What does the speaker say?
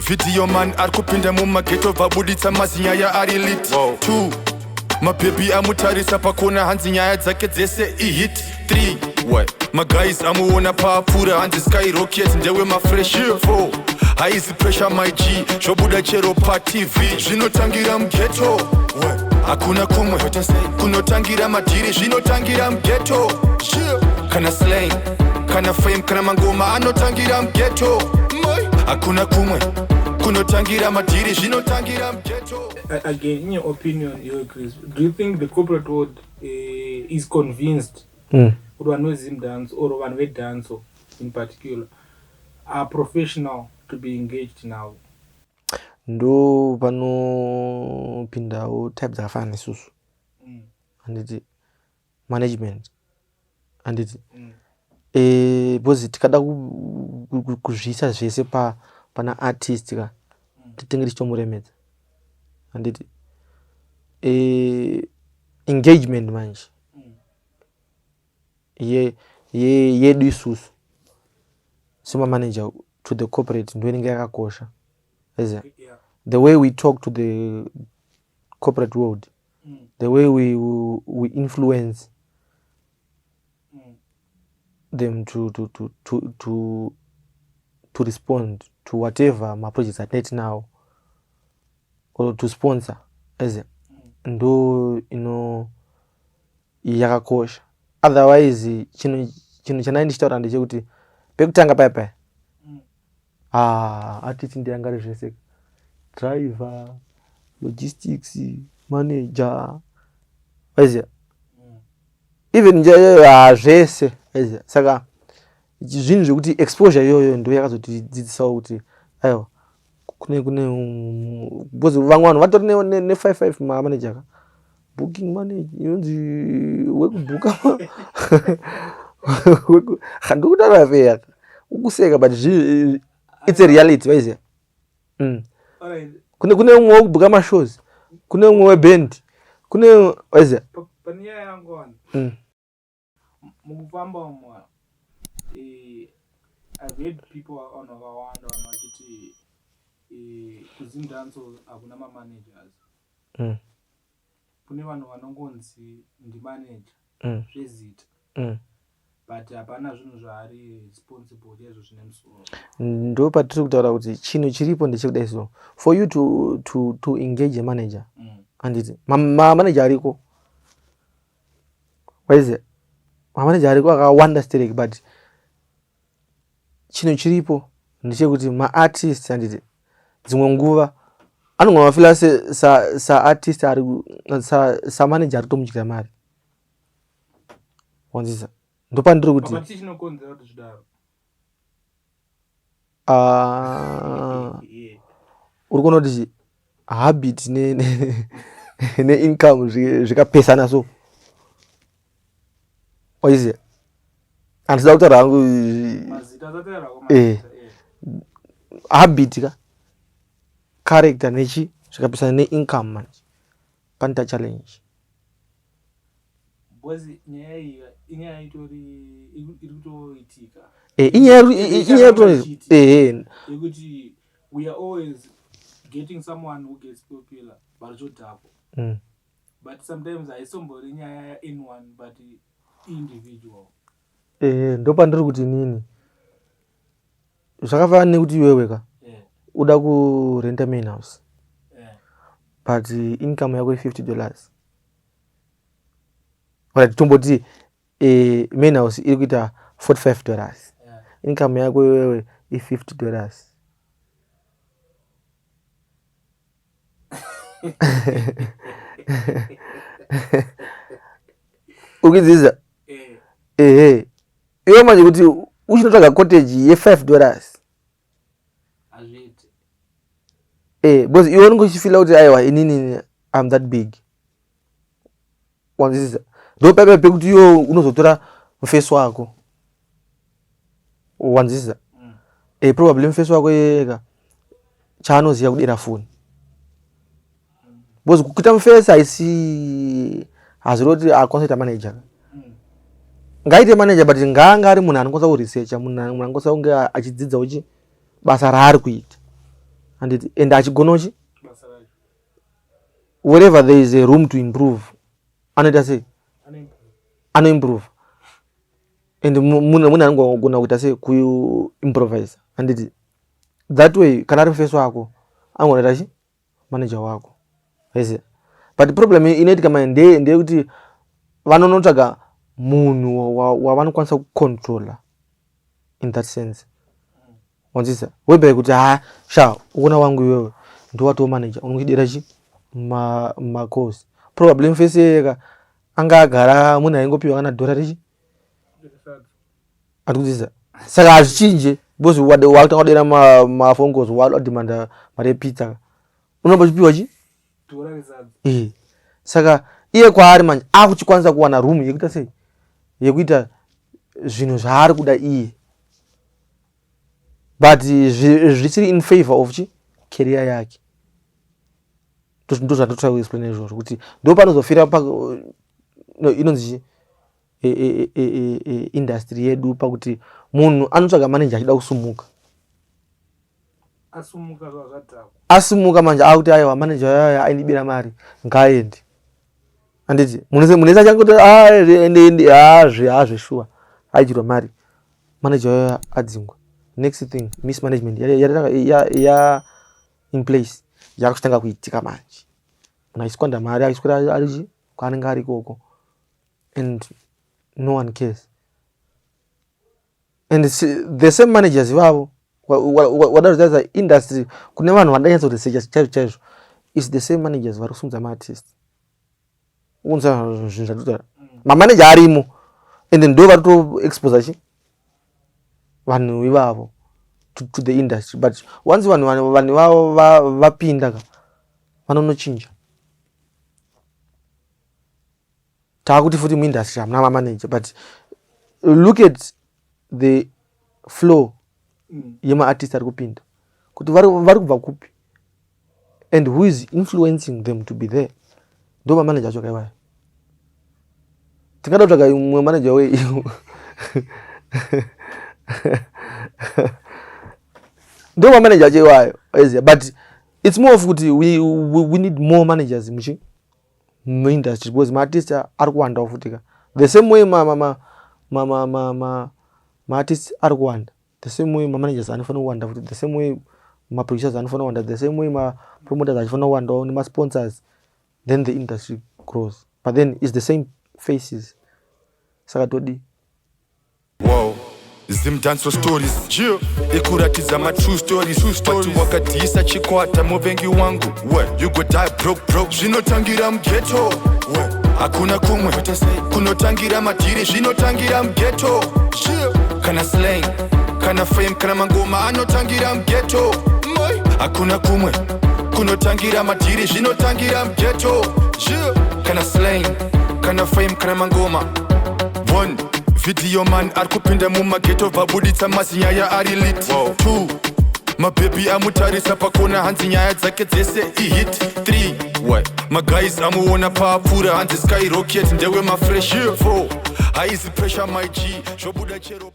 video man arikupinda mumageto vabuditsa mazinyaya ari lit 2 mabhebi amutarisa pakona hanzi nyaya dzake dzese ihit 3 maguys amuona paapfuura hanzi skyrocket ndewe mafresh 4 haizi pressure my G zvobuda chero patv zvinotangira mugeto hakuna kumwe kunotangira madhiri zvinotangira mugeto kana slang kana fame kana mangoma anotangira mugeto hakuna kumwe kunotangira madhiri zvinotangira mugeto. Again, in your opinion, Chris, do you think the corporate world is convinced or one Zimdance or one way dance in particular are professional to be engaged now? Ndo pano pindawo type dzakafana nesusu anditi management anditi because tikada kuzvisa zvese pana artist ka titinge tichitomuremedza anditi engagement manje yedu isusu sema manager to the corporate ndo inenge yakakosha. The way we talk to the corporate world, the way we influence them to respond to whatever my projects are net now or to sponsor ndo yakakosha. Otherwise chino chana ndishitaura ndechekuti pekutanga paya artist ndiyangari zvese driver, logistics, manager, even zvese saka zvinhu zvekuti exposure yoyo ndo yakazotidzidzisawo kuti aiwa kune because vamwe vanhu vatori ne 55 manager ka booking manager yonzi wekubhuka handikutaura fair ukuseka but it's a reality kune umwe wekubhuka mashows kune umwe weband kune panyaya yangu wani mukufamba umwe I've heard people on vakawanda vanhu vachiti kuzimdance hakuna mamanagers kune vanhu vanongonzi ndimanager zvezita but hapana zvinhu zvaari responsible chaizvo zvine musoro. Ndo patiri kutaura kuti chinhu chiripo ndechekudai so for you to engage a manager anditi manager ariko manager ariko akawanda stereki but chinhu chiripo ndechekuti maartist anditi dzimwe nguva anongomafila saartist ari samanager ari tomudyira mari wanzisa ndopandiri kuti uri kuona kuti habit ne income zvikapesana so oiziya andisida kutaura hangu habit ka character nechi zvikapesana ne income manje panta challenge bozi nyaya inyaya itori irikutoitika yekuti we are always getting someone who gets popular varichodhapo but sometimes haisombori nyaya in one but individual ndopandiri kuti nini zvakafanana nekuti iwewe ka uda kurenta main house but income yako $50 right tomboti main house iri kuita $45 income yako iwewe $50 ukidziza iwe manje kuti uchinotsvaga cottage ye$5 azviti because iwe unenge uchifila kuti aiwa inini I'm that big wanzisa ndo pepe kuti iwe unozotora mufesi wako wanzisa probably mufesi wako yeka chaanoziya kudera foni because kuita mufesi haziroti aconcept manager ngaite manager but ngaanga ari munhu anokwanisa kuresearcha munhu anokwanisa kunge achidzidza uchi basa raari kuita and achigonochi basa racho wherever there is a room to improve anoita sei anoimprove and mune anogona kuita sei kuimprovisa handiti that way kana ari mufeso wako angonaita chi manager wako yes. But problem inoitika mai ndeyekuti vanonotsvaga munhu wavanokwanisa kucontrola in that sense wanzisa webe kuti sha uona wangu iwewe ndiwatoo manager unochidira chi macourse probably mufese yeka anga agara munhu aingopiwa kana dhora richi atikudzisa saka hazvichinje because wakudera mafone calls wadimanda mari yepizza unombochipiwa chi saka iye kwaari manje akuchikwanisa kuwana room yekuita sei yekuita zvinhu zvaari kuda iye but zvisiri in favor of chi career yake ndo zvatotsva kuexplaina izvozvo kuti ndo panozofira inonzi industry yedu pakuti munhu anotsvaga manager achida kusumuka asumuka manje akuti aiwa manager yaya ainibira mari ngaendi handiti munese achangoti zveshuwa aichirwa mari manager yaya adzingwa next thing mismanagement ya in place yakuchitanga kuitika manje munhu achiskwanda mari achiswera arichi kwaanenge ari ikoko and no one cares and the same managers ivavo wadazotaridza industry kune vanhu vandanyatsa kuresearcha chaizvo chaizvo is the same managers vari kusumudza maartist unza zvinhu zvatotaura mamanager arimo and ndo vari kutoexposa chi vanhu ivavo to the industry but once vanhu ivavo vapinda ka vanonochinja taakuti futi muindustry hamuna mamanager but look at the flow yemaartist ari kupinda kuti vari kubva kupi and who is influencing them to be there ndo mamanager acho kaivayo tingada kutsvaga mumwe manager weiyo ndo mamanager acho iwayo but it's more of kuti we need more managers muindustry because maartist ari kuwanda ufutika the same way maartist ari kuwanda the same way mamanagers anofanira kuwanda futi the same way maproducers anofanira kuwanda the same way mapromoters achifanira kuwandawo nemasponsors then the industry grows but then it's the same faces saka todi wow Zimdancehall stories ikuratidza ma true stories but wakadhisa chikwata muvengi wangu you go die broke zvinotangira mughetto hakuna kumwe kunotangira madhiri zvinotangira mughetto kana slang kana fame kana mangoma anotangira mughetto hakuna kumwe kunotangira madhiri zvinotangira mughetto kana slang kana fame kana mangoma one video man ari kupinda mumaghetto vabuditsa mazinyaya ari lit 2 mabhebi amutarisa pakona hanzi nyaya dzake dzese ihit 3 maguys amuona paapfuura hanzi skyrocket ndewe mafresh 4 haizi pressure my g zvobuda chero